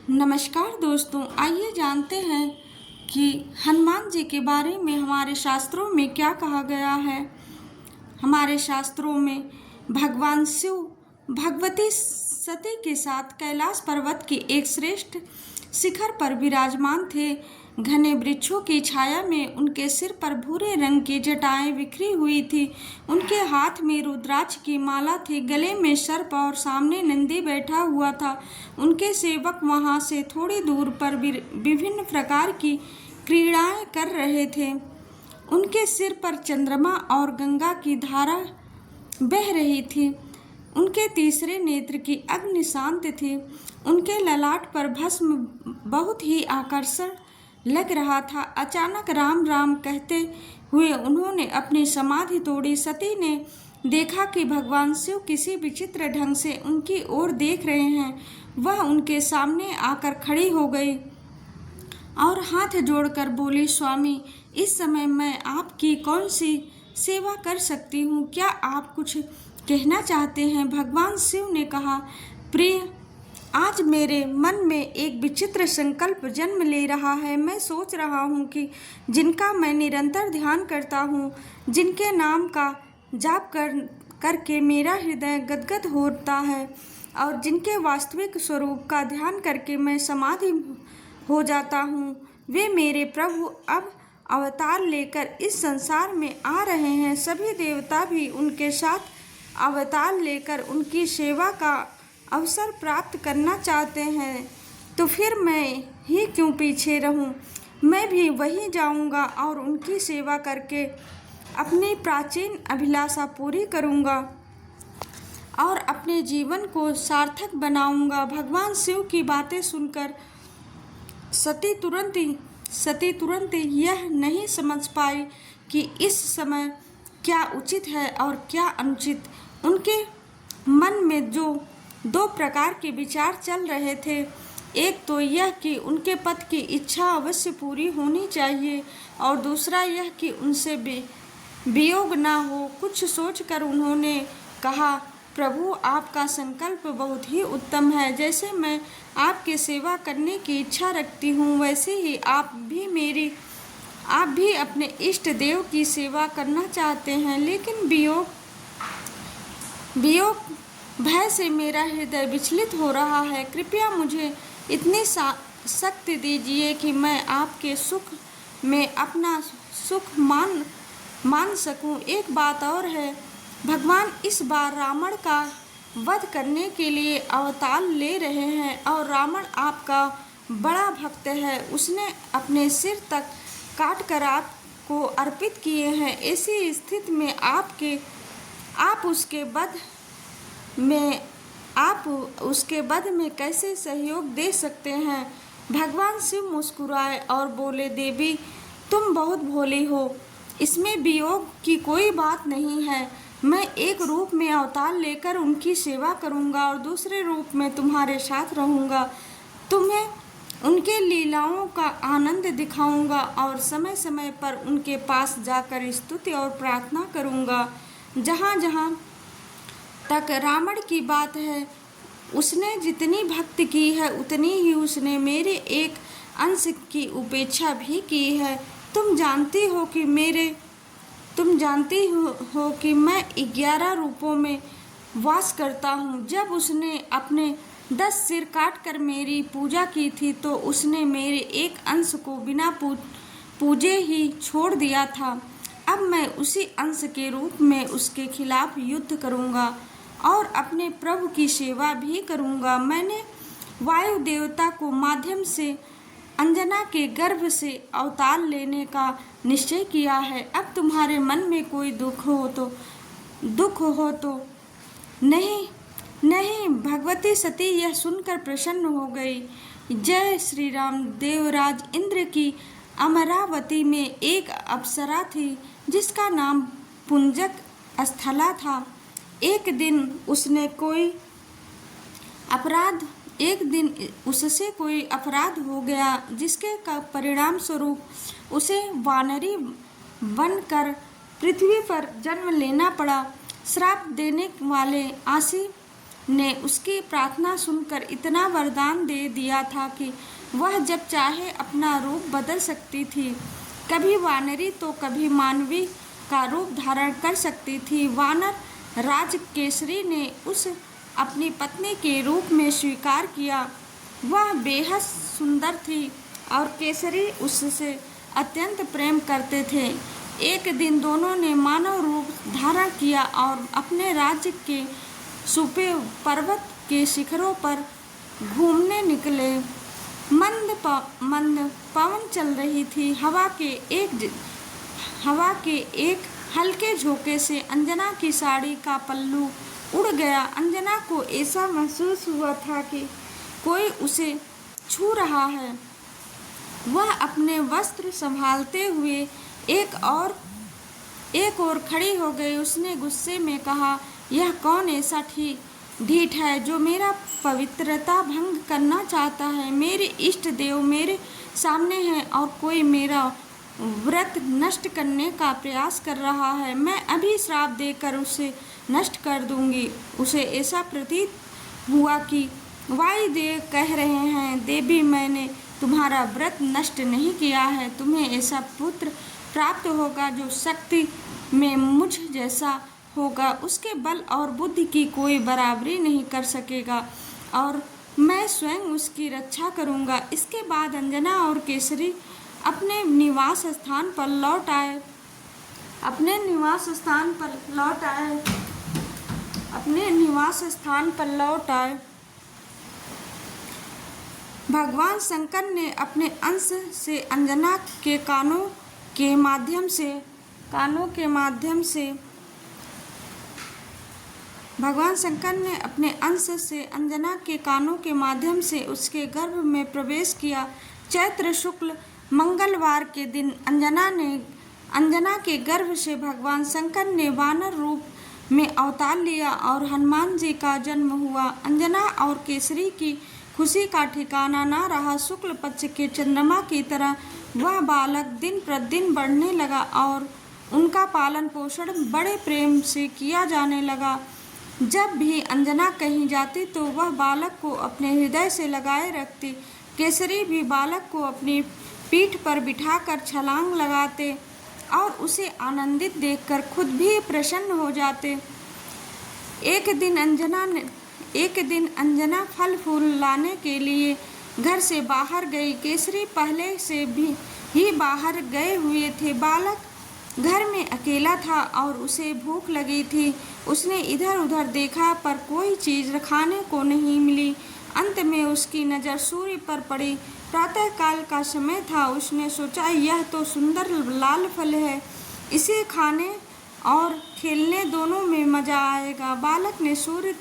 नमस्कार दोस्तों, आइए जानते हैं कि हनुमान जी के बारे में हमारे शास्त्रों में क्या कहा गया है। हमारे शास्त्रों में भगवान शिव भगवती सती के साथ कैलाश पर्वत के एक श्रेष्ठ शिखर पर विराजमान थे। घने वृक्षों की छाया में उनके सिर पर भूरे रंग की जटाएं बिखरी हुई थी। उनके हाथ में रुद्राक्ष की माला थी, गले में सर्प और सामने नंदी बैठा हुआ था। उनके सेवक वहां से थोड़ी दूर पर विभिन्न प्रकार की क्रीड़ाएं कर रहे थे। उनके सिर पर चंद्रमा और गंगा की धारा बह रही थी। उनके तीसरे नेत्र की अग्नि शांत थी। उनके ललाट पर भस्म बहुत ही आकर्षण लग रहा था। अचानक राम राम कहते हुए उन्होंने अपनी समाधि तोड़ी। सती ने देखा कि भगवान शिव किसी विचित्र ढंग से उनकी ओर देख रहे हैं। वह उनके सामने आकर खड़ी हो गई और हाथ जोड़कर बोली, स्वामी, इस समय मैं आपकी कौन सी सेवा कर सकती हूँ? क्या आप कुछ कहना चाहते हैं? भगवान शिव ने कहा, प्रिय, आज मेरे मन में एक विचित्र संकल्प जन्म ले रहा है। मैं सोच रहा हूँ कि जिनका मैं निरंतर ध्यान करता हूँ, जिनके नाम का जाप करके मेरा हृदय गदगद होता है और जिनके वास्तविक स्वरूप का ध्यान करके मैं समाधि हो जाता हूँ, वे मेरे प्रभु अब अवतार लेकर इस संसार में आ रहे हैं। सभी देवता भी उनके साथ अवतार लेकर उनकी सेवा का अवसर प्राप्त करना चाहते हैं, तो फिर मैं ही क्यों पीछे रहूं? मैं भी वहीं जाऊंगा और उनकी सेवा करके अपनी प्राचीन अभिलाषा पूरी करूंगा और अपने जीवन को सार्थक बनाऊंगा। भगवान शिव की बातें सुनकर सती तुरंत यह नहीं समझ पाई कि इस समय क्या उचित है और क्या अनुचित। उनके मन में जो दो प्रकार के विचार चल रहे थे, एक तो यह कि उनके पति की इच्छा अवश्य पूरी होनी चाहिए और दूसरा यह कि उनसे वियोग ना हो। कुछ सोचकर उन्होंने कहा, प्रभु, आपका संकल्प बहुत ही उत्तम है। जैसे मैं आपकी सेवा करने की इच्छा रखती हूँ, वैसे ही आप भी अपने इष्ट देव की सेवा करना चाहते हैं, लेकिन वियोग भय से मेरा हृदय विचलित हो रहा है। कृपया मुझे इतनी शक्ति दीजिए कि मैं आपके सुख में अपना सुख मान सकूं। एक बात और है, भगवान इस बार रावण का वध करने के लिए अवतार ले रहे हैं और रावण आपका बड़ा भक्त है। उसने अपने सिर तक काट कर आपको अर्पित किए हैं। ऐसी स्थिति में आप उसके वध में कैसे सहयोग दे सकते हैं? भगवान शिव मुस्कुराए और बोले, देवी, तुम बहुत भोली हो। इसमें वियोग की कोई बात नहीं है। मैं एक रूप में अवतार लेकर उनकी सेवा करूंगा और दूसरे रूप में तुम्हारे साथ रहूंगा। तुम्हें उनके लीलाओं का आनंद दिखाऊंगा और समय समय पर उनके पास जाकर स्तुति और प्रार्थना करूंगा। जहाँ जहाँ तक रावण की बात है, उसने जितनी भक्ति की है उतनी ही उसने मेरे एक अंश की उपेक्षा भी की है। तुम जानती हो कि मैं 11 रूपों में वास करता हूँ। जब उसने अपने 10 सिर काटकर मेरी पूजा की थी, तो उसने मेरे एक अंश को बिना पूजे ही छोड़ दिया था। अब मैं उसी अंश के रूप में उसके खिलाफ युद्ध करूँगा और अपने प्रभु की सेवा भी करूँगा। मैंने वायु देवता को माध्यम से अंजना के गर्भ से अवतार लेने का निश्चय किया है। अब तुम्हारे मन में कोई दुख हो तो नहीं। भगवती सती यह सुनकर प्रसन्न हो गई। जय श्री राम। देवराज इंद्र की अमरावती में एक अप्सरा थी जिसका नाम पुंजक स्थला था। एक दिन उससे कोई अपराध हो गया, जिसके परिणाम स्वरूप उसे वानरी बनकर पृथ्वी पर जन्म लेना पड़ा। श्राप देने वाले ने उसकी प्रार्थना सुनकर इतना वरदान दे दिया था कि वह जब चाहे अपना रूप बदल सकती थी। कभी वानरी तो कभी मानवी का रूप धारण कर सकती थी। वानर राज केसरी ने उस अपनी पत्नी के रूप में स्वीकार किया। वह बेहद सुंदर थी और केसरी उससे अत्यंत प्रेम करते थे। एक दिन दोनों ने मानव रूप धारण किया और अपने राज्य के सुपे पर्वत के शिखरों पर घूमने निकले। मंद पवन चल रही थी। हवा के एक हल्के झोंके से अंजना की साड़ी का पल्लू उड़ गया। अंजना को ऐसा महसूस हुआ था कि कोई उसे छू रहा है। वह अपने वस्त्र संभालते हुए एक और खड़ी हो गई। उसने गुस्से में कहा, यह कौन ऐसा ढीठ है जो मेरा पवित्रता भंग करना चाहता है? मेरे इष्ट देव मेरे सामने हैं और कोई मेरा व्रत नष्ट करने का प्रयास कर रहा है। मैं अभी श्राप देकर उसे नष्ट कर दूंगी। उसे ऐसा प्रतीत हुआ कि वायुदेव कह रहे हैं, देवी मैंने तुम्हारा व्रत नष्ट नहीं किया है। तुम्हें ऐसा पुत्र प्राप्त होगा जो शक्ति में मुझ जैसा होगा। उसके बल और बुद्धि की कोई बराबरी नहीं कर सकेगा और मैं स्वयं उसकी रक्षा करूंगा। इसके बाद अंजना और केसरी अपने निवास स्थान पर लौट आए। भगवान शंकर ने अपने अंश से अंजना के कानों के माध्यम से उसके गर्भ में प्रवेश किया। चैत्र शुक्ल मंगलवार के दिन अंजना के गर्भ से भगवान शंकर ने वानर रूप में अवतार लिया और हनुमान जी का जन्म हुआ। अंजना और केसरी की खुशी का ठिकाना न रहा। शुक्ल पक्ष के चंद्रमा की तरह वह बालक दिन प्रतिदिन बढ़ने लगा और उनका पालन पोषण बड़े प्रेम से किया जाने लगा। जब भी अंजना कहीं जाती तो वह बालक को अपने हृदय से लगाए रखती। केसरी भी बालक को अपनी पीठ पर बिठाकर छलांग लगाते और उसे आनंदित देखकर खुद भी प्रसन्न हो जाते। एक दिन अंजना फल फूल लाने के लिए घर से बाहर गई। केसरी पहले से ही बाहर गए हुए थे। बालक घर में अकेला था और उसे भूख लगी थी। उसने इधर उधर देखा पर कोई चीज खाने को नहीं मिली। अंत में उसकी नज़र सूर्य पर पड़ी। प्रातःकाल का समय था। उसने सोचा, यह तो सुंदर लाल फल है, इसे खाने और खेलने दोनों में मजा आएगा। बालक ने सूर्य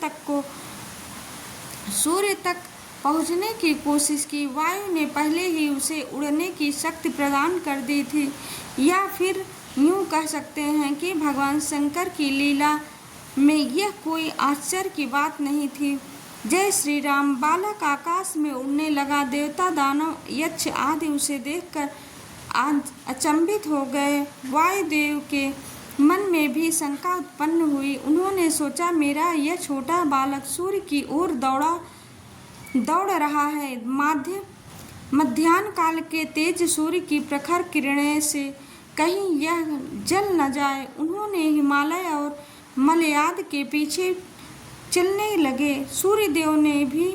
तक पहुंचने की कोशिश की। वायु ने पहले ही उसे उड़ने की शक्ति प्रदान कर दी थी। या फिर यूं कह सकते हैं कि भगवान शंकर की लीला में यह कोई आश्चर्य की बात नहीं थी। जय श्री राम। बालक आकाश में उड़ने लगा। देवता दानव यक्ष आदि उसे देखकर अचंभित हो गए। वायुदेव के मन में भी शंका उत्पन्न हुई। उन्होंने सोचा, मेरा यह छोटा बालक सूर्य की ओर दौड़ रहा है। मध्याह्न काल के तेज सूर्य की प्रखर किरणें से कहीं यह जल न जाए। उन्होंने हिमालय और मलयाद के पीछे चलने लगे। सूर्यदेव ने भी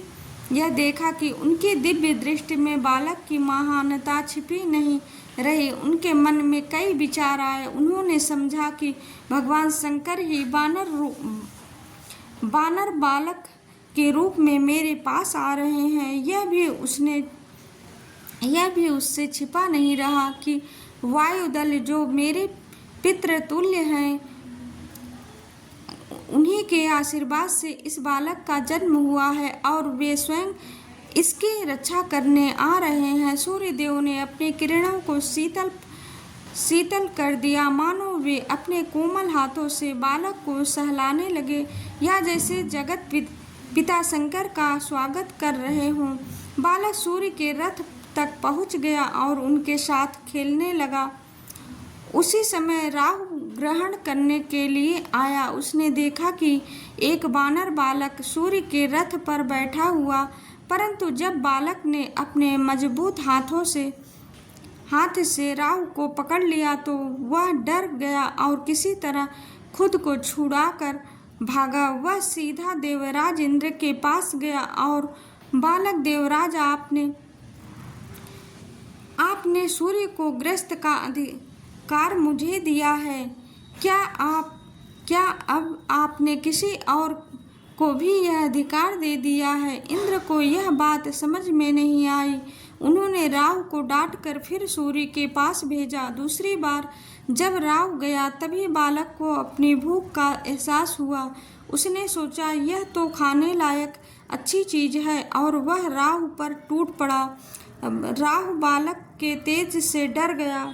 यह देखा कि उनकी दिव्य दृष्टि में बालक की महानता छिपी नहीं रही। उनके मन में कई विचार आए। उन्होंने समझा कि भगवान शंकर ही बानर बालक के रूप में मेरे पास आ रहे हैं। यह भी उससे छिपा नहीं रहा कि वायुदल जो मेरे पितृतुल्य हैं, उन्हीं के आशीर्वाद से इस बालक का जन्म हुआ है और वे स्वयं इसकी रक्षा करने आ रहे हैं। सूर्यदेव ने अपनी किरणों को शीतल कर दिया, मानो वे अपने कोमल हाथों से बालक को सहलाने लगे या जैसे जगत पिता शंकर का स्वागत कर रहे हों। बालक सूर्य के रथ तक पहुंच गया और उनके साथ खेलने लगा। उसी समय राहु ग्रहण करने के लिए आया। उसने देखा कि एक वानर बालक सूर्य के रथ पर बैठा हुआ, परंतु जब बालक ने अपने मजबूत हाथ से राहु को पकड़ लिया तो वह डर गया और किसी तरह खुद को छुड़ाकर भागा। वह सीधा देवराज इंद्र के पास गया और बालक, देवराज, आपने सूर्य को ग्रस्त का अधिकार मुझे दिया है। क्या अब आपने किसी और को भी यह अधिकार दे दिया है? इंद्र को यह बात समझ में नहीं आई। उन्होंने राहु को डांटकर फिर सूर्य के पास भेजा। दूसरी बार जब राहु गया तभी बालक को अपनी भूख का एहसास हुआ। उसने सोचा, यह तो खाने लायक अच्छी चीज है, और वह राहु पर टूट पड़ा। राहु बालक के तेज से डर गया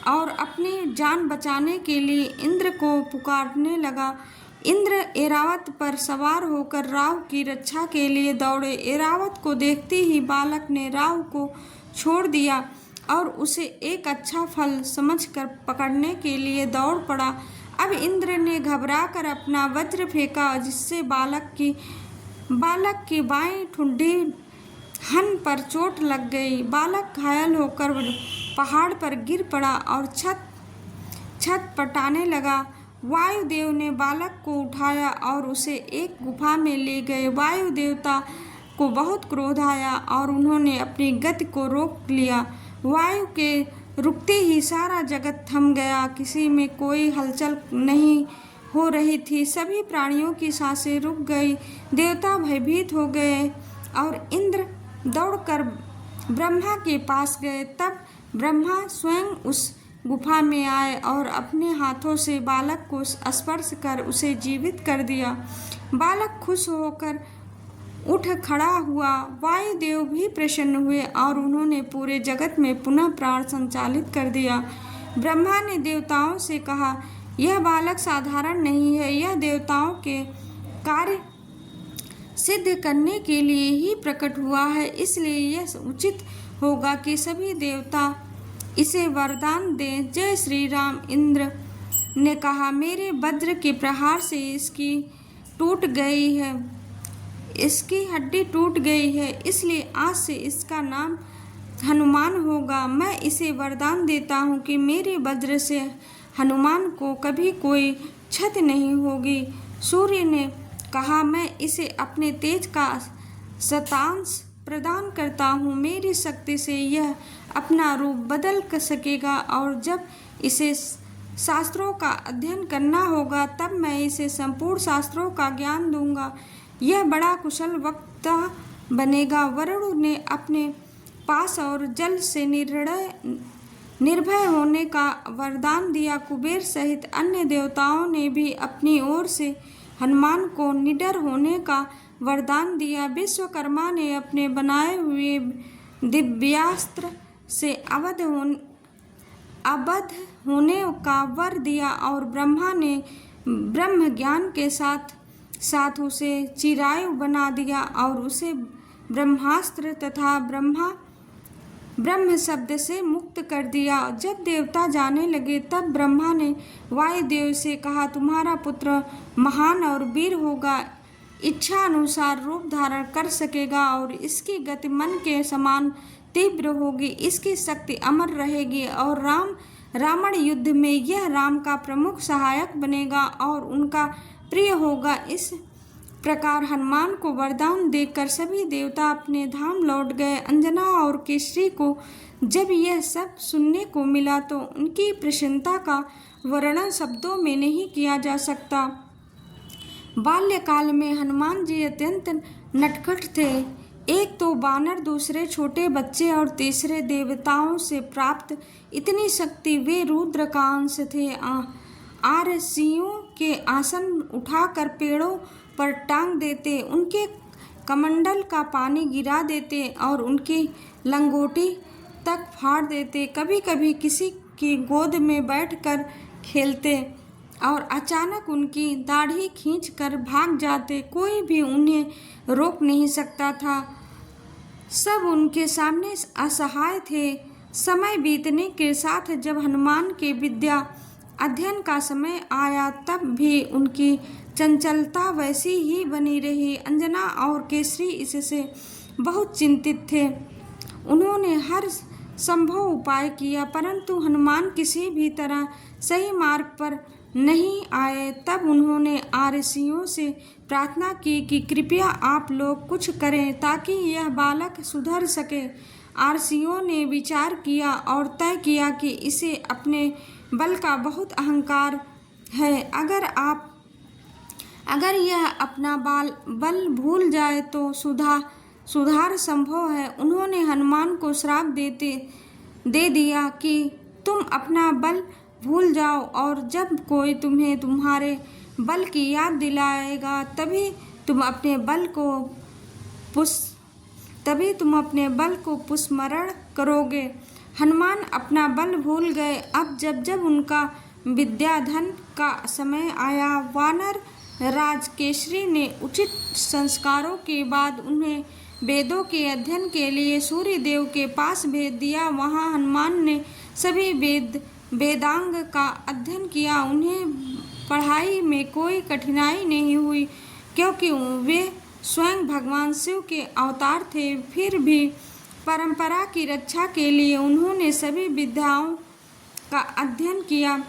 और अपनी जान बचाने के लिए इंद्र को पुकारने लगा। इंद्र ऐरावत पर सवार होकर राहु की रक्षा के लिए दौड़े। ऐरावत को देखते ही बालक ने राहु को छोड़ दिया और उसे एक अच्छा फल समझकर पकड़ने के लिए दौड़ पड़ा। अब इंद्र ने घबराकर अपना वज्र फेंका, जिससे बालक की बाएं ठुड्डी हन पर चोट लग गई। बालक घायल होकर पहाड़ पर गिर पड़ा और छत पटाने लगा। वायुदेव ने बालक को उठाया और उसे एक गुफा में ले गए। वायु देवता को बहुत क्रोध आया और उन्होंने अपनी गति को रोक लिया। वायु के रुकते ही सारा जगत थम गया। किसी में कोई हलचल नहीं हो रही थी। सभी प्राणियों की सांसें रुक गई। देवता भयभीत हो गए और इंद्र दौड़कर ब्रह्मा के पास गए। तब ब्रह्मा स्वयं उस गुफा में आए और अपने हाथों से बालक को स्पर्श कर उसे जीवित कर दिया। बालक खुश होकर उठ खड़ा हुआ। वायुदेव भी प्रसन्न हुए और उन्होंने पूरे जगत में पुनः प्राण संचालित कर दिया। ब्रह्मा ने देवताओं से कहा, यह बालक साधारण नहीं है, यह देवताओं के कार्य सिद्ध करने के लिए ही प्रकट हुआ है, इसलिए यह उचित होगा कि सभी देवता इसे वरदान दें। जय श्री राम। इंद्र ने कहा, मेरे वज्र के प्रहार से इसकी हड्डी टूट गई है, इसलिए आज से इसका नाम हनुमान होगा। मैं इसे वरदान देता हूँ कि मेरे वज्र से हनुमान को कभी कोई क्षति नहीं होगी। सूर्य ने कहा, मैं इसे अपने तेज का शतांश प्रदान करता हूँ। मेरी शक्ति से यह अपना रूप बदल सकेगा और जब इसे शास्त्रों का अध्ययन करना होगा तब मैं इसे संपूर्ण शास्त्रों का ज्ञान दूंगा। यह बड़ा कुशल वक्ता बनेगा। वरुण ने अपने पास और जल से निर्भय होने का वरदान दिया। कुबेर सहित अन्य देवताओं ने भी अपनी ओर से हनुमान को निडर होने का वरदान दिया। विश्वकर्मा ने अपने बनाए हुए दिव्यास्त्र से अवध होने का वर दिया और ब्रह्मा ने ब्रह्म ज्ञान के साथ उसे चिरायु बना दिया और उसे ब्रह्मास्त्र तथा ब्रह्म शब्द से मुक्त कर दिया। जब देवता जाने लगे तब ब्रह्मा ने वायुदेव से कहा, तुम्हारा पुत्र महान और वीर होगा, इच्छा अनुसार रूप धारण कर सकेगा और इसकी गति मन के समान तीव्र होगी, इसकी शक्ति अमर रहेगी और रावण युद्ध में यह राम का प्रमुख सहायक बनेगा और उनका प्रिय होगा। इस प्रकार हनुमान को वरदान देकर सभी देवता अपने धाम लौट गए। अंजना और केसरी को जब यह सब सुनने को मिला तो उनकी प्रसन्नता का वर्णन शब्दों में नहीं किया जा सकता। बाल्यकाल में हनुमान जी अत्यंत नटखट थे। एक तो बानर, दूसरे छोटे बच्चे और तीसरे देवताओं से प्राप्त इतनी शक्ति। वे रुद्र का अंश थे। आरसियों के आसन उठाकर पेड़ों पर टांग देते, उनके कमंडल का पानी गिरा देते और उनकी लंगोटी तक फाड़ देते। कभी कभी किसी की गोद में बैठकर खेलते और अचानक उनकी दाढ़ी खींचकर भाग जाते। कोई भी उन्हें रोक नहीं सकता था। सब उनके सामने असहाय थे। समय बीतने के साथ जब हनुमान की विद्या अध्ययन का समय आया तब भी उनकी चंचलता वैसी ही बनी रही। अंजना और केसरी इससे बहुत चिंतित थे। उन्होंने हर संभव उपाय किया, परंतु हनुमान किसी भी तरह सही मार्ग पर नहीं आए। तब उन्होंने ऋषियों से प्रार्थना की कि कृपया आप लोग कुछ करें ताकि यह बालक सुधर सके। ऋषियों ने विचार किया और तय किया कि इसे अपने बल का बहुत अहंकार है। अगर यह अपना बल भूल जाए तो सुधार संभव है। उन्होंने हनुमान को श्राप दे दिया कि तुम अपना बल भूल जाओ और जब कोई तुम्हें तुम्हारे बल की याद दिलाएगा तभी तुम अपने बल को पुस्मरण करोगे। हनुमान अपना बल भूल गए। अब जब उनका विद्याधन का समय आया, वानर राज केसरी ने उचित संस्कारों के बाद उन्हें वेदों के अध्ययन के लिए सूर्य देव के पास भेज दिया। वहाँ हनुमान ने सभी वेदांग का अध्ययन किया। उन्हें पढ़ाई में कोई कठिनाई नहीं हुई क्योंकि वे स्वयं भगवान शिव के अवतार थे। फिर भी परंपरा की रक्षा के लिए उन्होंने सभी विद्याओं का अध्ययन किया।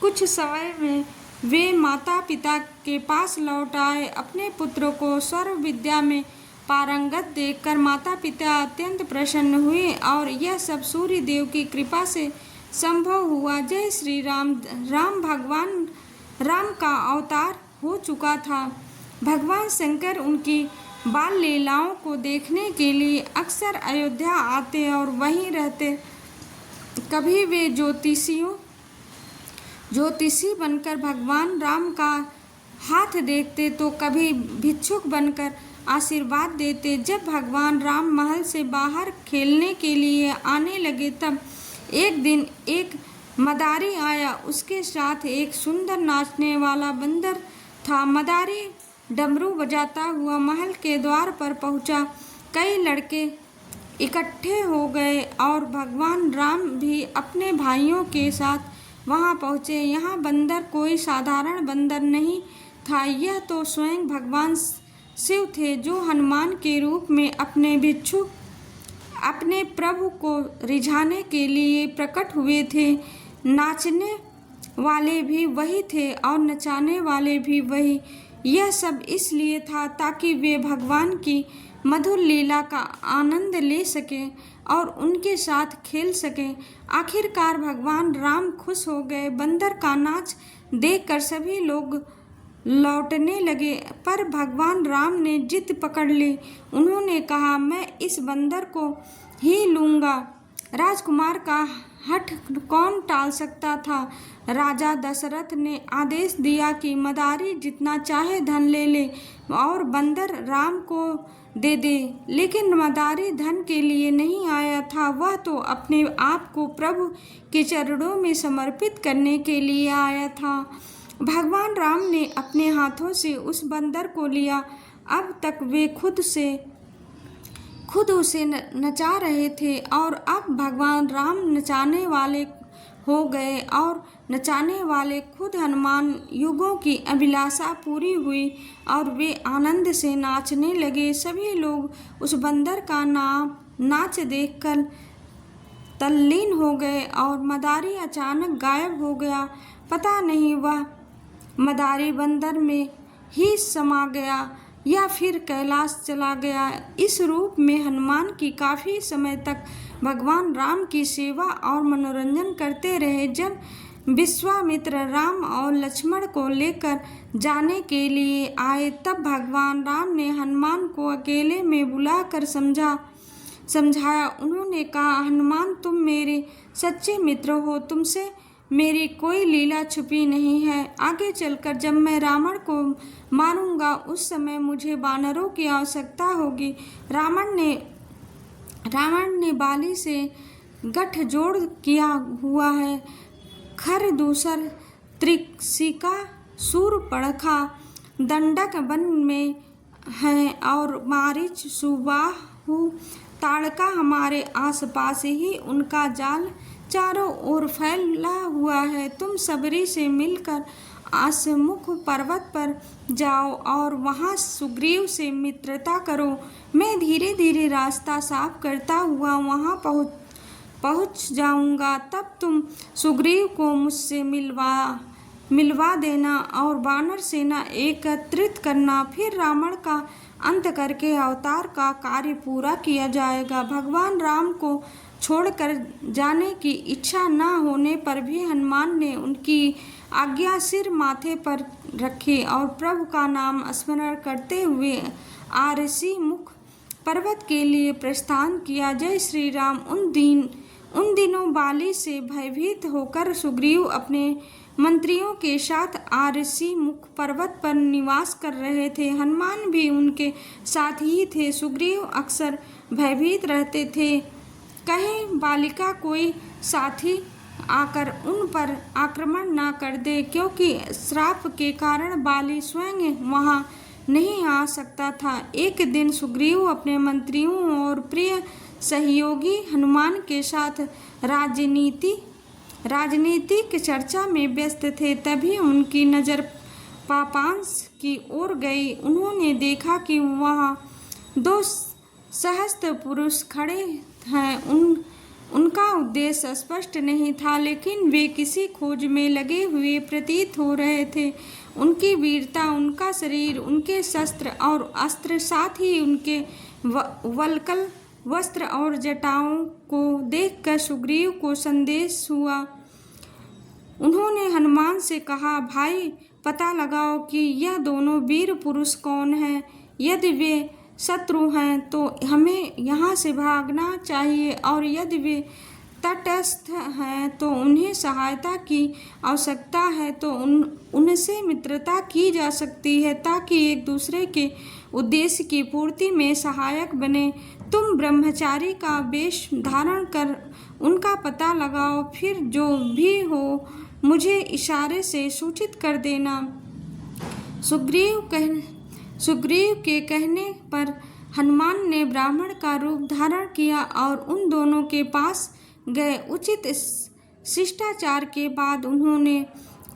कुछ समय में वे माता पिता के पास लौट आए। अपने पुत्र को सर्व विद्या में पारंगत देखकर माता पिता अत्यंत प्रसन्न हुए और यह सब सूर्य देव की कृपा से संभव हुआ। जय श्री राम। भगवान राम का अवतार हो चुका था। भगवान शंकर उनकी बाल लीलाओं को देखने के लिए अक्सर अयोध्या आते और वहीं रहते। कभी वे ज्योतिषी बनकर भगवान राम का हाथ देखते तो कभी भिक्षुक बनकर आशीर्वाद देते। जब भगवान राम महल से बाहर खेलने के लिए आने लगे तब एक दिन एक मदारी आया। उसके साथ एक सुंदर नाचने वाला बंदर था। मदारी डमरू बजाता हुआ महल के द्वार पर पहुंचा। कई लड़के इकट्ठे हो गए और भगवान राम भी अपने भाइयों के साथ वहां पहुंचे। यहाँ बंदर कोई साधारण बंदर नहीं था, यह तो स्वयं भगवान शिव थे जो हनुमान के रूप में अपने प्रभु को रिझाने के लिए प्रकट हुए थे। नाचने वाले भी वही थे और नचाने वाले भी वही। यह सब इसलिए था ताकि वे भगवान की मधुर लीला का आनंद ले सकें और उनके साथ खेल सकें। आखिरकार भगवान राम खुश हो गए। बंदर का नाच देखकर सभी लोग लौटने लगे, पर भगवान राम ने जिद पकड़ ली। उन्होंने कहा, मैं इस बंदर को ही लूँगा। राजकुमार का हठ कौन टाल सकता था। राजा दशरथ ने आदेश दिया कि मदारी जितना चाहे धन ले ले और बंदर राम को दे दे। लेकिन मदारी धन के लिए नहीं आया था, वह तो अपने आप को प्रभु के चरणों में समर्पित करने के लिए आया था। भगवान राम ने अपने हाथों से उस बंदर को लिया। अब तक वे खुद उसे नचा रहे थे और अब भगवान राम नचाने वाले हो गए और नचाने वाले खुद हनुमान। युगों की अभिलाषा पूरी हुई और वे आनंद से नाचने लगे। सभी लोग उस बंदर का नाच देखकर तल्लीन हो गए और मदारी अचानक गायब हो गया। पता नहीं वह मदारी बंदर में ही समा गया या फिर कैलाश चला गया। इस रूप में हनुमान की काफ़ी समय तक भगवान राम की सेवा और मनोरंजन करते रहे। जब विश्वामित्र राम और लक्ष्मण को लेकर जाने के लिए आए तब भगवान राम ने हनुमान को अकेले में बुलाकर समझाया। उन्होंने कहा, हनुमान तुम मेरे सच्चे मित्र हो, तुमसे मेरी कोई लीला छुपी नहीं है। आगे चलकर जब मैं रावण को मारूंगा उस समय मुझे वानरों की आवश्यकता होगी। रावण ने बाली से गठजोड़ किया हुआ है। खरदूषण, त्रिशिका, शूर्पणखा दंडक वन में हैं और मारीच, सुबाहु, ताड़का हमारे आसपास ही उनका जाल चारों ओर फैला हुआ है। तुम सबरी से मिलकर आसमुख पर्वत पर जाओ और वहां सुग्रीव से मित्रता करो। मैं धीरे धीरे रास्ता साफ करता हुआ वहां पहुंच जाऊंगा। तब तुम सुग्रीव को मुझसे मिलवा देना और वानर सेना एकत्रित करना। फिर रावण का अंत करके अवतार का कार्य पूरा किया जाएगा। भगवान राम को छोड़कर जाने की इच्छा न होने पर भी हनुमान ने उनकी आज्ञा सिर माथे पर रखी और प्रभु का नाम स्मरण करते हुए आरसी मुख पर्वत के लिए प्रस्थान किया। जय श्री राम। उन दिनों बाली से भयभीत होकर सुग्रीव अपने मंत्रियों के साथ आरसी मुख पर्वत पर निवास कर रहे थे। हनुमान भी उनके साथ ही थे। सुग्रीव अक्सर भयभीत रहते थे, कहीं बालिका कोई साथी आकर उन पर आक्रमण न कर दे, क्योंकि श्राप के कारण बाली स्वयं वहां नहीं आ सकता था। एक दिन सुग्रीव अपने मंत्रियों और प्रिय सहयोगी हनुमान के साथ राजनीतिक चर्चा में व्यस्त थे। तभी उनकी नज़र पापांश की ओर गई। उन्होंने देखा कि वहां दो सहस्त्र पुरुष खड़े हैं। उनका उद्देश्य स्पष्ट नहीं था, लेकिन वे किसी खोज में लगे हुए प्रतीत हो रहे थे। उनकी वीरता, उनका शरीर, उनके शस्त्र और अस्त्र, साथ ही उनके वल्कल वस्त्र और जटाओं को देखकर सुग्रीव को संदेश हुआ। उन्होंने हनुमान से कहा, भाई पता लगाओ कि यह दोनों वीर पुरुष कौन हैं। यदि वे शत्रु हैं तो हमें यहाँ से भागना चाहिए, और यदि वे तटस्थ हैं तो उन्हें सहायता की आवश्यकता है तो उनसे मित्रता की जा सकती है, ताकि एक दूसरे के उद्देश्य की पूर्ति में सहायक बने। तुम ब्रह्मचारी का वेश धारण कर उनका पता लगाओ, फिर जो भी हो मुझे इशारे से सूचित कर देना। सुग्रीव के कहने पर हनुमान ने ब्राह्मण का रूप धारण किया और उन दोनों के पास गए। उचित शिष्टाचार के बाद उन्होंने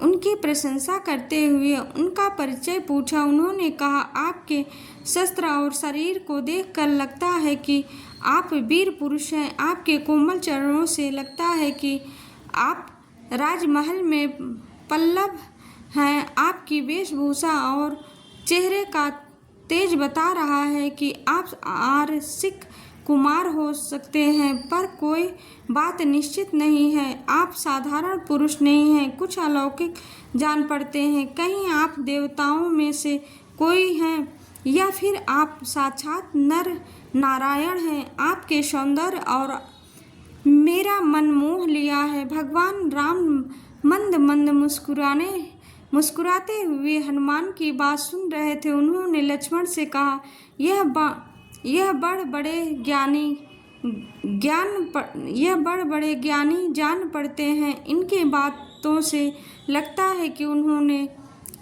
उनकी प्रशंसा करते हुए उनका परिचय पूछा। उन्होंने कहा, आपके शस्त्र और शरीर को देखकर लगता है कि आप वीर पुरुष हैं। आपके कोमल चरणों से लगता है कि आप राजमहल में पल्लव हैं। आपकी वेशभूषा और चेहरे का तेज बता रहा है कि आप आरसिक कुमार हो सकते हैं, पर कोई बात निश्चित नहीं है। आप साधारण पुरुष नहीं हैं, कुछ अलौकिक जान पड़ते हैं। कहीं आप देवताओं में से कोई हैं या फिर आप साक्षात नर नारायण हैं। आपके सौंदर्य और मेरा मन मोह लिया है। भगवान राम मंद मंद मुस्कुराते हुए हनुमान की बात सुन रहे थे। उन्होंने लक्ष्मण से कहा, यह बड़ बड़े ज्ञानी जान पड़ते हैं। इनके बातों से लगता है कि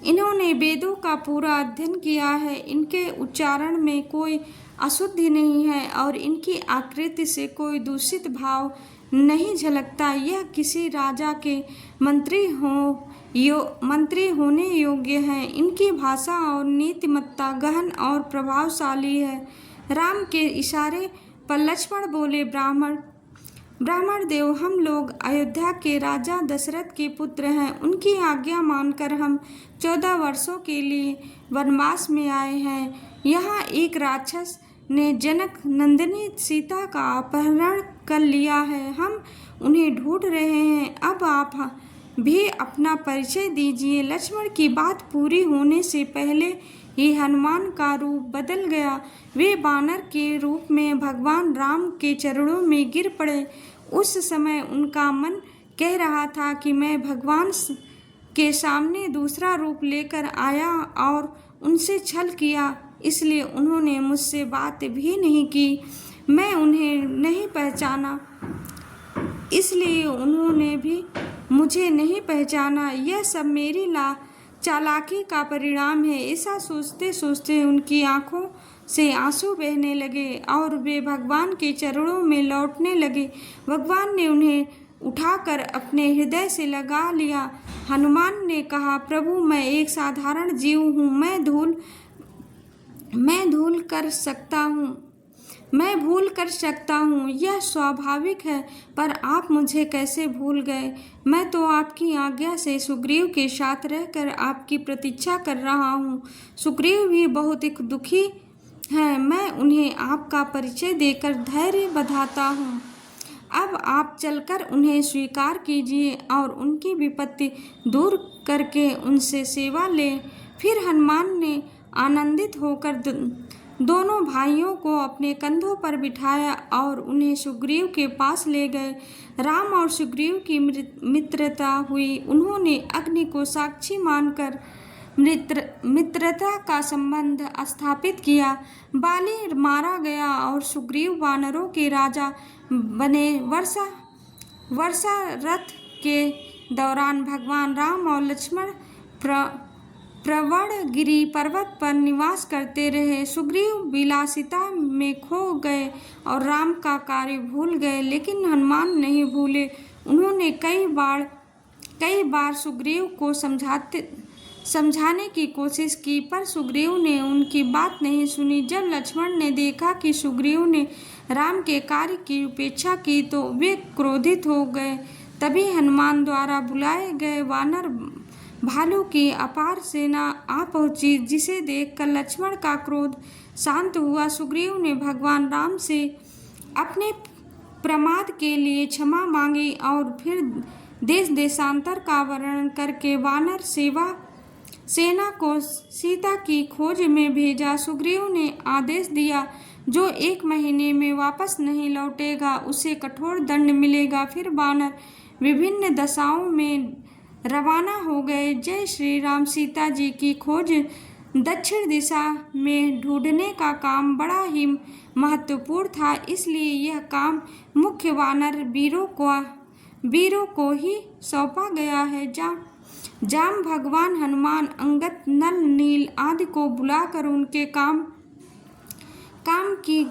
इन्होंने वेदों का पूरा अध्ययन किया है। इनके उच्चारण में कोई अशुद्धि नहीं है और इनकी आकृति से कोई दूषित भाव नहीं झलकता। यह किसी राजा के मंत्री होने योग्य हैं। इनकी भाषा और नीतिमत्ता गहन और प्रभावशाली है। राम के इशारे पर लक्ष्मण बोले, ब्राह्मण देव, हम लोग अयोध्या के राजा दशरथ के पुत्र हैं। उनकी आज्ञा मानकर हम 14 वर्षों के लिए वनवास में आए हैं। यहाँ एक राक्षस ने जनक नंदिनी सीता का अपहरण कर लिया है। हम उन्हें ढूंढ रहे हैं। अब आप भी अपना परिचय दीजिए। लक्ष्मण की बात पूरी होने से पहले ही हनुमान का रूप बदल गया। वे वानर के रूप में भगवान राम के चरणों में गिर पड़े। उस समय उनका मन कह रहा था कि मैं भगवान के सामने दूसरा रूप लेकर आया और उनसे छल किया, इसलिए उन्होंने मुझसे बात भी नहीं की। मैं उन्हें नहीं पहचाना, इसलिए उन्होंने भी मुझे नहीं पहचाना। यह सब मेरी चालाकी का परिणाम है। ऐसा सोचते सोचते उनकी आंखों से आंसू बहने लगे और वे भगवान के चरणों में लौटने लगे। भगवान ने उन्हें उठाकर अपने हृदय से लगा लिया। हनुमान ने कहा, प्रभु मैं एक साधारण जीव हूँ, मैं भूल कर सकता हूँ, यह स्वाभाविक है, पर आप मुझे कैसे भूल गए? मैं तो आपकी आज्ञा से सुग्रीव के साथ रहकर आपकी प्रतीक्षा कर रहा हूँ। सुग्रीव भी बहुत दुखी हैं, मैं उन्हें आपका परिचय देकर धैर्य बंधाता हूँ। अब आप चलकर उन्हें स्वीकार कीजिए और उनकी विपत्ति दूर करके उनसे सेवा लें। फिर हनुमान ने आनंदित होकर दोनों भाइयों को अपने कंधों पर बिठाया और उन्हें सुग्रीव के पास ले गए। राम और सुग्रीव की मित्रता हुई। उन्होंने अग्नि को साक्षी मानकर मित्रता का संबंध स्थापित किया। बाली मारा गया और सुग्रीव वानरों के राजा बने। वर्षा रथ के दौरान भगवान राम और लक्ष्मण प्रवणगिरि पर्वत पर निवास करते रहे। सुग्रीव विलासिता में खो गए और राम का कार्य भूल गए, लेकिन हनुमान नहीं भूले। उन्होंने कई बार सुग्रीव को समझाने की कोशिश की, पर सुग्रीव ने उनकी बात नहीं सुनी। जब लक्ष्मण ने देखा कि सुग्रीव ने राम के कार्य की उपेक्षा की तो वे क्रोधित हो गए। तभी हनुमान द्वारा बुलाए गए वानर भालू की अपार सेना आ पहुंची, जिसे देखकर लक्ष्मण का क्रोध शांत हुआ। सुग्रीव ने भगवान राम से अपने प्रमाद के लिए क्षमा मांगी और फिर देश देशांतर का वर्णन करके वानर सेना को सीता की खोज में भेजा। सुग्रीव ने आदेश दिया, जो 1 महीने में वापस नहीं लौटेगा उसे कठोर दंड मिलेगा। फिर वानर विभिन्न दिशाओं में रवाना हो गए। जय श्री राम। सीता जी की खोज दक्षिण दिशा में ढूंढने का काम बड़ा ही महत्वपूर्ण था, इसलिए यह काम मुख्य वानर वीरों को ही सौंपा गया है। जाम भगवान हनुमान अंगद, नल, नील आदि को बुलाकर उनके काम की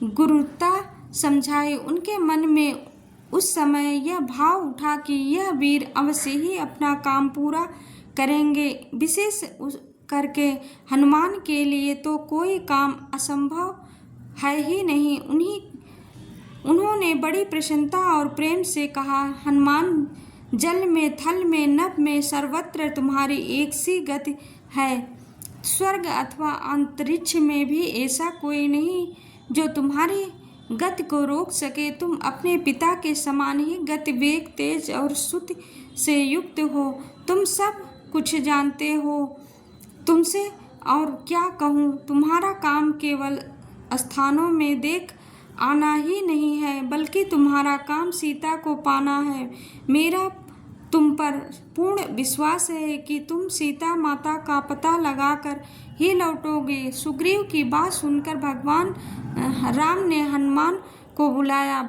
गुरुता समझाई। उनके मन में उस समय यह भाव उठा कि यह वीर अवश्य ही अपना काम पूरा करेंगे। विशेष करके हनुमान के लिए तो कोई काम असंभव है ही नहीं। उन्होंने बड़ी प्रसन्नता और प्रेम से कहा, हनुमान, जल में, थल में, नभ में सर्वत्र तुम्हारी एक सी गति है। स्वर्ग अथवा अंतरिक्ष में भी ऐसा कोई नहीं जो तुम्हारी गति को रोक सके। तुम अपने पिता के समान ही गति, वेग, तेज और स्तुति से युक्त हो। तुम सब कुछ जानते हो, तुमसे और क्या कहूँ। तुम्हारा काम केवल स्थानों में देख आना ही नहीं है, बल्कि तुम्हारा काम सीता को पाना है। मेरा तुम पर पूर्ण विश्वास है कि तुम सीता माता का पता लगाकर ही लौटोगे। सुग्रीव की बात सुनकर भगवान राम ने हनुमान को बुलाया।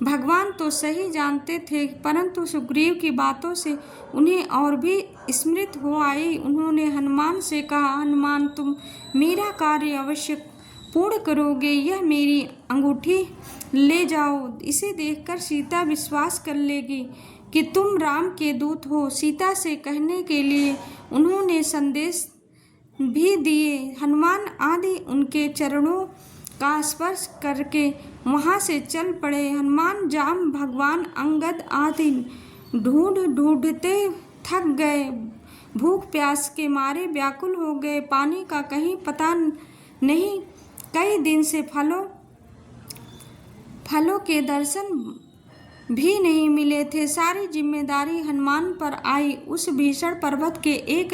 भगवान तो सही जानते थे, परंतु सुग्रीव की बातों से उन्हें और भी स्मृति हो आई। उन्होंने हनुमान से कहा, हनुमान, तुम मेरा कार्य अवश्य पूर्ण करोगे। यह मेरी अंगूठी ले जाओ, इसे देखकर सीता विश्वास कर लेगी कि तुम राम के दूत हो। सीता से कहने के लिए उन्होंने संदेश भी दिए। हनुमान आदि उनके चरणों का स्पर्श करके वहां से चल पड़े। हनुमान जाम भगवान अंगद आदि ढूंढते थक गए, भूख प्यास के मारे व्याकुल हो गए। पानी का कहीं पता नहीं। कई दिन से फलों के दर्शन भी नहीं मिले थे। सारी जिम्मेदारी हनुमान पर आई। उस भीषण पर्वत के एक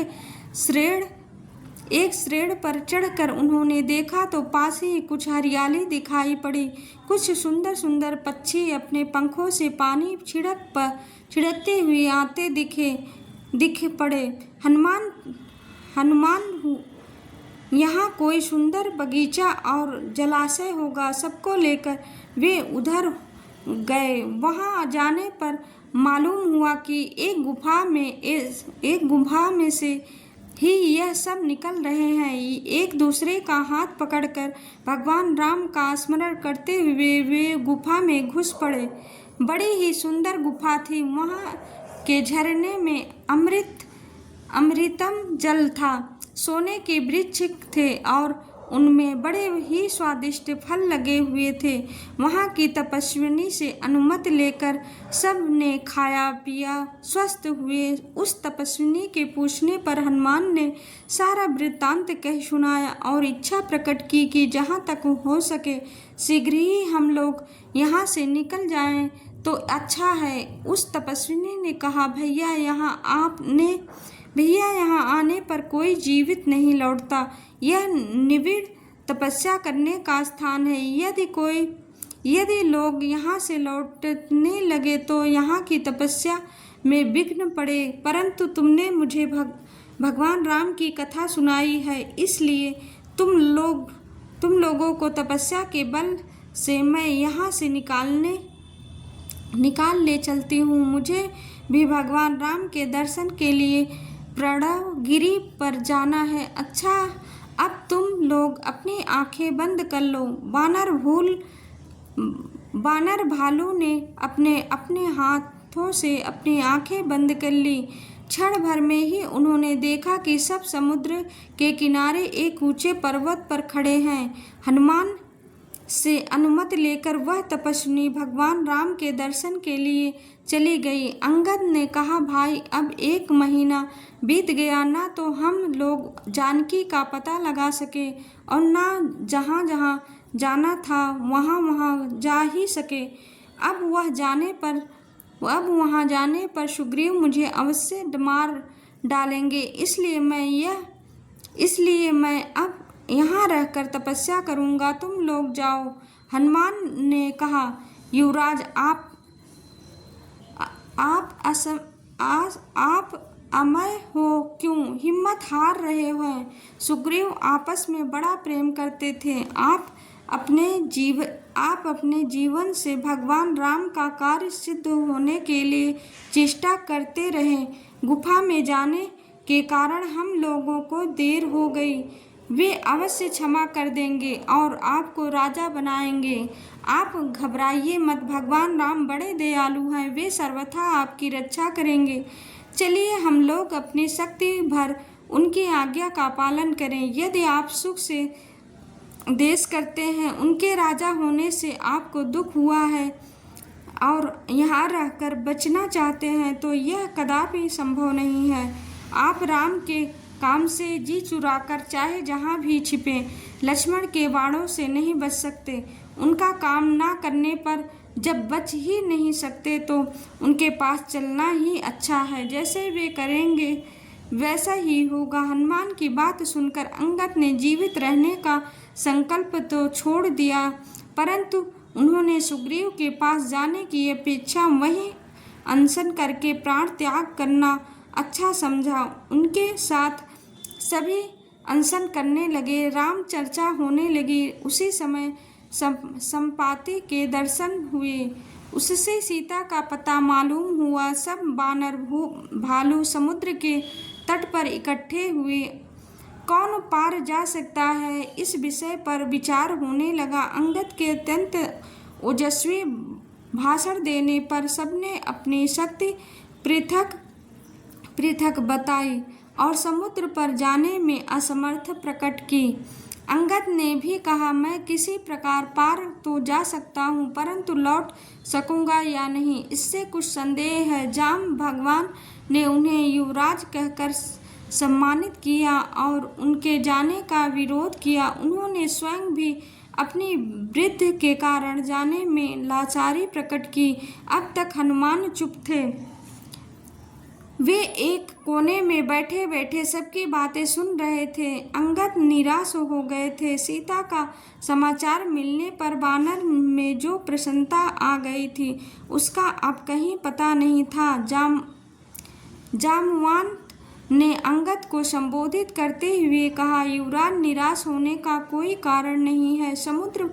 श्रेण पर चढ़कर उन्होंने देखा तो पास ही कुछ हरियाली दिखाई पड़ी। कुछ सुंदर सुंदर पक्षी अपने पंखों से पानी छिड़कते हुए आते दिख पड़े। हनुमान, यहाँ कोई सुंदर बगीचा और जलाशय होगा। सबको लेकर वे उधर गए। वहां जाने पर मालूम हुआ कि एक गुफा में से ही यह सब निकल रहे हैं। एक दूसरे का हाथ पकड़कर भगवान राम का स्मरण करते हुए वे गुफा में घुस पड़े। बड़ी ही सुंदर गुफा थी। वहाँ के झरने में अमृतम जल था। सोने के वृक्ष थे और उनमें बड़े ही स्वादिष्ट फल लगे हुए थे। वहाँ की तपस्विनी से अनुमति लेकर सब ने खाया पिया स्वस्थ हुए। उस तपस्विनी के पूछने पर हनुमान ने सारा वृत्तांत कह सुनाया और इच्छा प्रकट की कि जहाँ तक हो सके शीघ्र ही हम लोग यहाँ से निकल जाएं तो अच्छा है। उस तपस्विनी ने कहा, भैया यहाँ आने पर कोई जीवित नहीं लौटता। यह निबिड़ तपस्या करने का स्थान है। यदि लोग यहाँ से लौटने लगे तो यहाँ की तपस्या में विघ्न पड़े। परंतु तुमने मुझे भगवान राम की कथा सुनाई है, इसलिए तुम लोगों को तपस्या के बल से मैं यहाँ से निकाल ले चलती हूँ। मुझे भी भगवान राम के दर्शन के लिए प्रणवगिरी पर जाना है। अच्छा, अब तुम लोग अपनी आंखें बंद कर लो। बानर भालू ने अपने हाथों से अपनी आंखें बंद कर ली। क्षण भर में ही उन्होंने देखा कि सब समुद्र के किनारे एक ऊंचे पर्वत पर खड़े हैं। हनुमान से अनुमति लेकर वह तपस्विनी भगवान राम के दर्शन के लिए चली गई। अंगद ने कहा, भाई अब 1 महीना बीत गया, ना तो हम लोग जानकी का पता लगा सके और ना जहाँ जहाँ जाना था वहाँ जा ही सके। अब वहाँ जाने पर सुग्रीव मुझे अवश्य मार डालेंगे। इसलिए मैं अब यहाँ रहकर तपस्या करूँगा, तुम लोग जाओ। हनुमान ने कहा, युवराज आप अमय हो क्यों हिम्मत हार रहे हो? सुग्रीव आपस में बड़ा प्रेम करते थे। आप अपने जीवन से भगवान राम का कार्य सिद्ध होने के लिए चेष्टा करते रहे। गुफा में जाने के कारण हम लोगों को देर हो गई। वे अवश्य क्षमा कर देंगे और आपको राजा बनाएंगे। आप घबराइए मत, भगवान राम बड़े दयालु हैं, वे सर्वथा आपकी रक्षा करेंगे। चलिए हम लोग अपनी शक्ति भर उनकी आज्ञा का पालन करें। यदि आप सुख से देश करते हैं, उनके राजा होने से आपको दुख हुआ है और यहाँ रहकर बचना चाहते हैं तो यह कदापि संभव नहीं है। आप राम के काम से जी चुराकर चाहे जहाँ भी छिपें, लक्ष्मण के बाणों से नहीं बच सकते। उनका काम ना करने पर जब बच ही नहीं सकते तो उनके पास चलना ही अच्छा है। जैसे वे करेंगे वैसा ही होगा। हनुमान की बात सुनकर अंगद ने जीवित रहने का संकल्प तो छोड़ दिया, परंतु उन्होंने सुग्रीव के पास जाने की अपेक्षा वहीं अनशन करके प्राण त्याग करना अच्छा समझा। उनके साथ सभी अनशन करने लगे। राम चर्चा होने लगी। उसी समय संपाति के दर्शन हुए। उससे सीता का पता मालूम हुआ। सब बानर भालू समुद्र के तट पर इकट्ठे हुए। कौन पार जा सकता है, इस विषय पर विचार होने लगा। अंगद के अत्यंत ओजस्वी भाषण देने पर सबने अपनी शक्ति पृथक बताई और समुद्र पर जाने में असमर्थ प्रकट की। अंगद ने भी कहा, मैं किसी प्रकार पार तो जा सकता हूँ, परंतु लौट सकूँगा या नहीं, इससे कुछ संदेह है। जाम भगवान ने उन्हें युवराज कहकर सम्मानित किया और उनके जाने का विरोध किया। उन्होंने स्वयं भी अपनी वृद्धि के कारण जाने में लाचारी प्रकट की। अब तक हनुमान चुप थे। वे एक कोने में बैठे बैठे सबकी बातें सुन रहे थे। अंगद निराश हो गए थे। सीता का समाचार मिलने पर वानर में जो प्रसन्नता आ गई थी उसका अब कहीं पता नहीं था। जामवान ने अंगद को संबोधित करते हुए कहा, युवराज निराश होने का कोई कारण नहीं है। समुद्र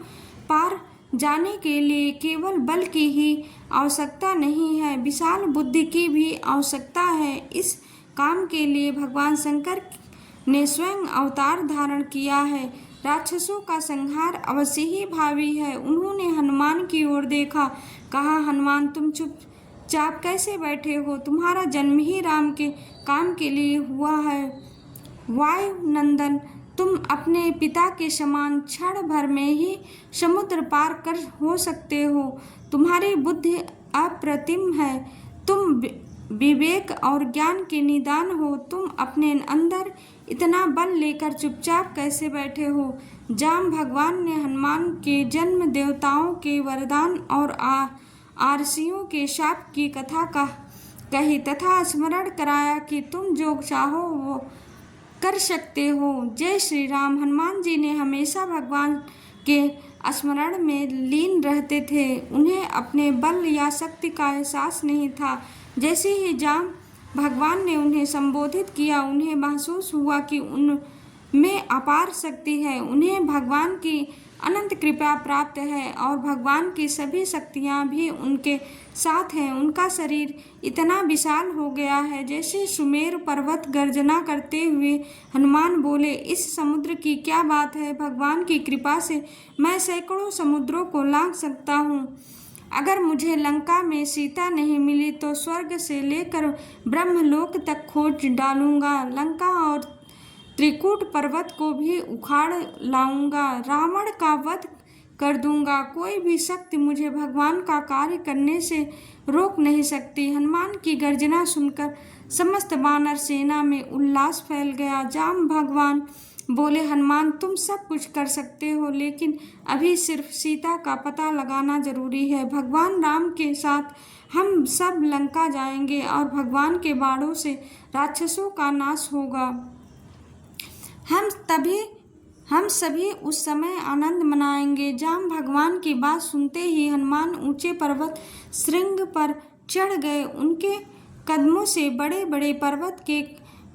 पार जाने के लिए केवल बल की ही आवश्यकता नहीं है, विशाल बुद्धि की भी आवश्यकता है। इस काम के लिए भगवान शंकर ने स्वयं अवतार धारण किया है। राक्षसों का संहार अवश्य ही भावी है। उन्होंने हनुमान की ओर देखा, कहा, हनुमान तुम चुपचाप कैसे बैठे हो? तुम्हारा जन्म ही राम के काम के लिए हुआ है। वायु नंदन, तुम अपने पिता के समान क्षण भर में ही समुद्र पार कर हो सकते हो। तुम्हारी बुद्धि अप्रतिम है। तुम विवेक और ज्ञान के निदान हो। तुम अपने अंदर इतना बल लेकर चुपचाप कैसे बैठे हो? जाम भगवान ने हनुमान के जन्म, देवताओं के वरदान और आरसियों के शाप की कथा कही तथा स्मरण कराया कि तुम जो चाहो वो कर सकते हो। जय श्री राम। हनुमान जी ने हमेशा भगवान के स्मरण में लीन रहते थे। उन्हें अपने बल या शक्ति का एहसास नहीं था। जैसे ही जाम भगवान ने उन्हें संबोधित किया, उन्हें महसूस हुआ कि उनमें अपार शक्ति है। उन्हें भगवान की अनंत कृपा प्राप्त है और भगवान की सभी शक्तियाँ भी उनके साथ हैं। उनका शरीर इतना विशाल हो गया है जैसे सुमेर पर्वत। गर्जना करते हुए हनुमान बोले, इस समुद्र की क्या बात है? भगवान की कृपा से मैं सैकड़ों समुद्रों को लांघ सकता हूँ। अगर मुझे लंका में सीता नहीं मिली तो स्वर्ग से लेकर ब्रह्मलोक तक खोज डालूंगा। लंका और त्रिकूट पर्वत को भी उखाड़ लाऊंगा। रावण का वध कर दूंगा। कोई भी शक्ति मुझे भगवान का कार्य करने से रोक नहीं सकती। हनुमान की गर्जना सुनकर समस्त वानर सेना में उल्लास फैल गया। जाम भगवान बोले, हनुमान तुम सब कुछ कर सकते हो, लेकिन अभी सिर्फ सीता का पता लगाना जरूरी है। भगवान राम के साथ हम सब लंका जाएंगे और भगवान के बाणों से राक्षसों का नाश होगा। हम सभी उस समय आनंद मनाएंगे। जाम भगवान की बात सुनते ही हनुमान ऊंचे पर्वत श्रृंग पर चढ़ गए। उनके कदमों से बड़े बड़े पर्वत के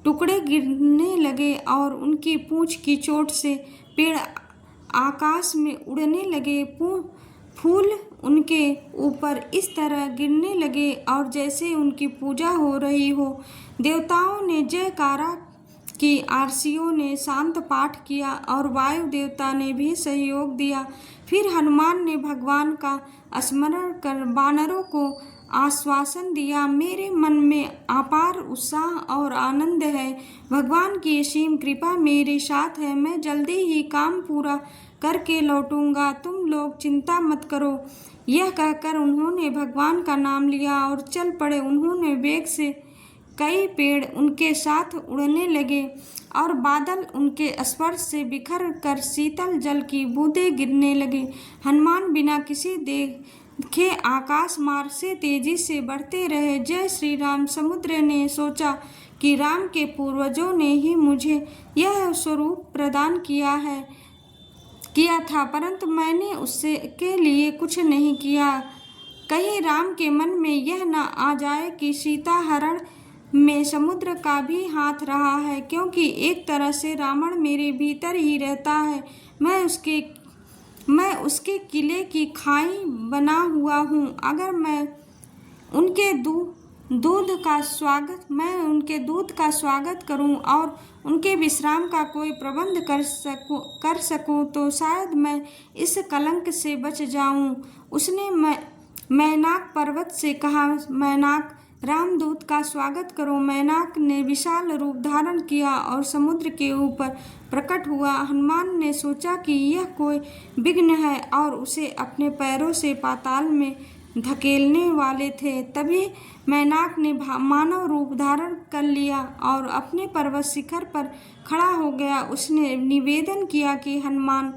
टुकड़े गिरने लगे और उनकी पूंछ की चोट से पेड़ आकाश में उड़ने लगे। फूल उनके ऊपर इस तरह गिरने लगे और जैसे उनकी पूजा हो रही हो। देवताओं ने जयकारा की, आरसियों ने शांत पाठ किया और वायु देवता ने भी सहयोग दिया। फिर हनुमान ने भगवान का स्मरण कर वानरों को आश्वासन दिया, मेरे मन में अपार उत्साह और आनंद है। भगवान की असीम कृपा मेरे साथ है। मैं जल्दी ही काम पूरा करके लौटूंगा। तुम लोग चिंता मत करो। यह कहकर उन्होंने भगवान का नाम लिया और चल पड़े। उन्होंने वेग से कई पेड़ उनके साथ उड़ने लगे और बादल उनके स्पर्श से बिखर कर शीतल जल की बूंदें गिरने लगी। हनुमान बिना किसी देखे आकाश मार्ग से तेजी से बढ़ते रहे। जय श्री राम। समुद्र ने सोचा कि राम के पूर्वजों ने ही मुझे यह स्वरूप प्रदान किया था, परंतु मैंने उससे के लिए कुछ नहीं किया। कहीं राम के मन में यह न आ जाए कि सीता हरण में समुद्र का भी हाथ रहा है, क्योंकि एक तरह से रावण मेरे भीतर ही रहता है। मैं उसके किले की खाई बना हुआ हूँ। अगर मैं उनके दूध का स्वागत करूं और उनके विश्राम का कोई प्रबंध कर सकूं तो शायद मैं इस कलंक से बच जाऊं। उसने मैनाक पर्वत से कहा, मैनाक रामदूत का स्वागत करो। मैनाक ने विशाल रूप धारण किया और समुद्र के ऊपर प्रकट हुआ। हनुमान ने सोचा कि यह कोई विघ्न है और उसे अपने पैरों से पाताल में धकेलने वाले थे। तभी मैनाक ने मानव रूप धारण कर लिया और अपने पर्वत शिखर पर खड़ा हो गया। उसने निवेदन किया कि हनुमान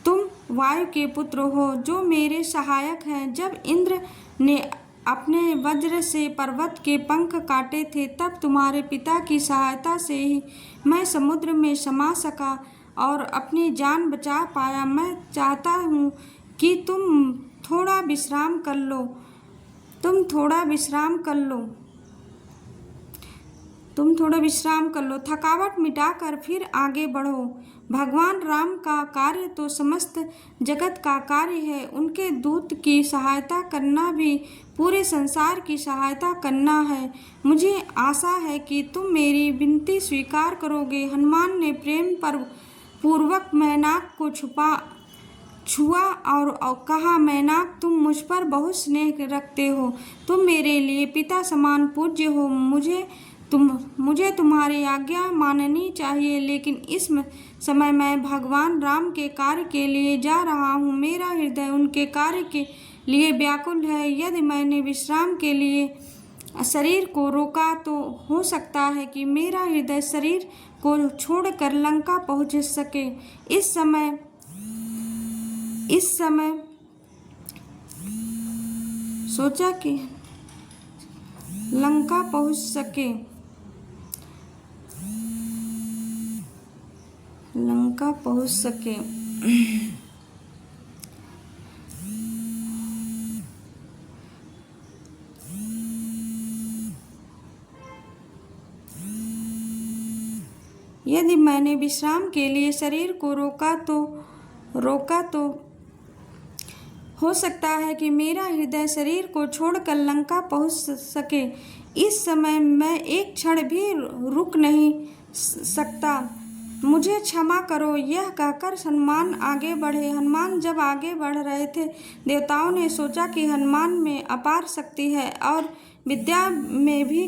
तुम वायु के पुत्र हो जो मेरे सहायक हैं। जब इंद्र ने अपने वज्र से पर्वत के पंख काटे थे, तब तुम्हारे पिता की सहायता से ही मैं समुद्र में समा सका और अपनी जान बचा पाया। मैं चाहता हूँ कि तुम थोड़ा विश्राम कर लो। तुम थोड़ा विश्राम कर लो, थकावट मिटाकर फिर आगे बढ़ो। भगवान राम का कार्य तो समस्त जगत का कार्य है। उनके दूत की सहायता करना भी पूरे संसार की सहायता करना है। मुझे आशा है कि तुम मेरी विनती स्वीकार करोगे। हनुमान ने प्रेम पूर्वक मैनाक को छुआ और कहा, मैनाक, तुम मुझ पर बहुत स्नेह रखते हो। तुम मेरे लिए पिता समान पूज्य हो। मुझे तुम्हारी आज्ञा माननी चाहिए, लेकिन इस समय मैं भगवान राम के कार्य के लिए जा रहा हूँ। मेरा हृदय उनके कार्य के लिए व्याकुल है। यदि मैंने विश्राम के लिए शरीर को रोका तो हो सकता है कि मेरा हृदय शरीर को छोड़कर लंका पहुँच सके। इस समय सोचा कि लंका पहुँच सके। यदि मैंने विश्राम के लिए शरीर को रोका तो हो सकता है कि मेरा हृदय शरीर को छोड़कर लंका पहुंच सके। इस समय मैं एक क्षण भी रुक नहीं सकता। मुझे क्षमा करो। यह कहकर हनुमान आगे बढ़े। हनुमान जब आगे बढ़ रहे थे, देवताओं ने सोचा कि हनुमान में अपार शक्ति है और विद्या में भी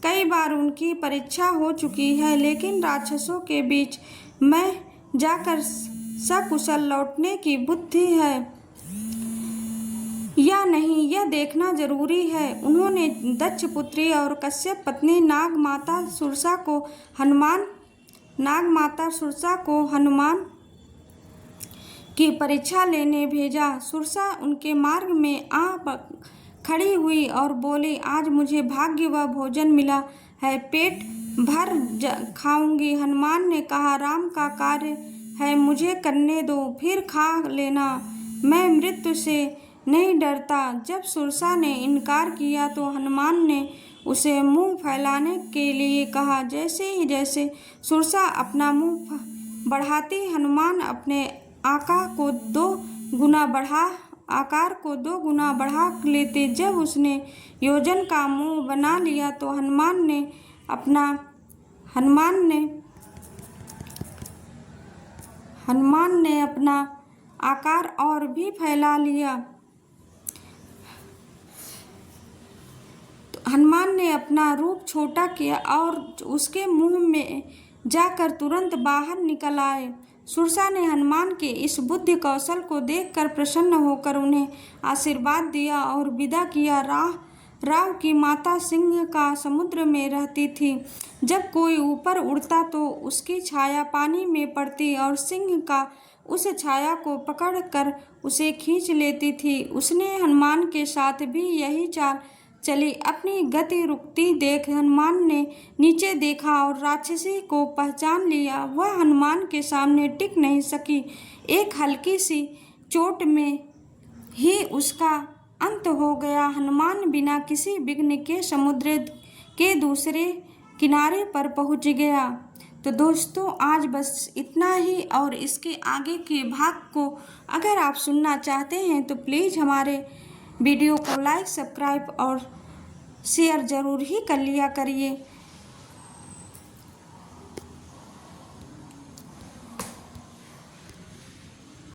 कई बार उनकी परीक्षा हो चुकी है, लेकिन राक्षसों के बीच में जाकर सकुशल लौटने की बुद्धि है या नहीं, यह देखना जरूरी है। उन्होंने दक्ष पुत्री और कश्यप पत्नी नाग माता सुरसा को हनुमान की परीक्षा लेने भेजा। सुरसा उनके मार्ग में आ खड़ी हुई और बोली, आज मुझे भाग्य व भोजन मिला है, पेट भर खाऊंगी। हनुमान ने कहा, राम का कार्य है, मुझे करने दो, फिर खा लेना, मैं मृत्यु से नहीं डरता। जब सुरसा ने इनकार किया तो हनुमान ने उसे मुंह फैलाने के लिए कहा। जैसे सुरसा अपना मुंह बढ़ाती, हनुमान अपने आकार को दो गुना बढ़ा लेते। जब उसने योजन का मुंह बना लिया तो हनुमान ने अपना आकार और भी फैला लिया। हनुमान ने अपना रूप छोटा किया और उसके मुंह में जाकर तुरंत बाहर निकल आए। सुरसा ने हनुमान के इस बुद्धि कौशल को देखकर प्रसन्न होकर उन्हें आशीर्वाद दिया और विदा किया। राव की माता सिंह का समुद्र में रहती थी। जब कोई ऊपर उड़ता तो उसकी छाया पानी में पड़ती और सिंह का उस छाया को पकड़कर उसे खींच लेती थी। उसने हनुमान के साथ भी यही चाल चली। अपनी गति रुकती देख हनुमान ने नीचे देखा और राक्षसी को पहचान लिया। वह हनुमान के सामने टिक नहीं सकी। एक हल्की सी चोट में ही उसका अंत हो गया। हनुमान बिना किसी विघ्न के समुद्र के दूसरे किनारे पर पहुंच गया। तो दोस्तों, आज बस इतना ही, और इसके आगे के भाग को अगर आप सुनना चाहते हैं तो प्लीज़ हमारे वीडियो को लाइक, सब्सक्राइब और शेयर ज़रूर ही कर लिया करिए।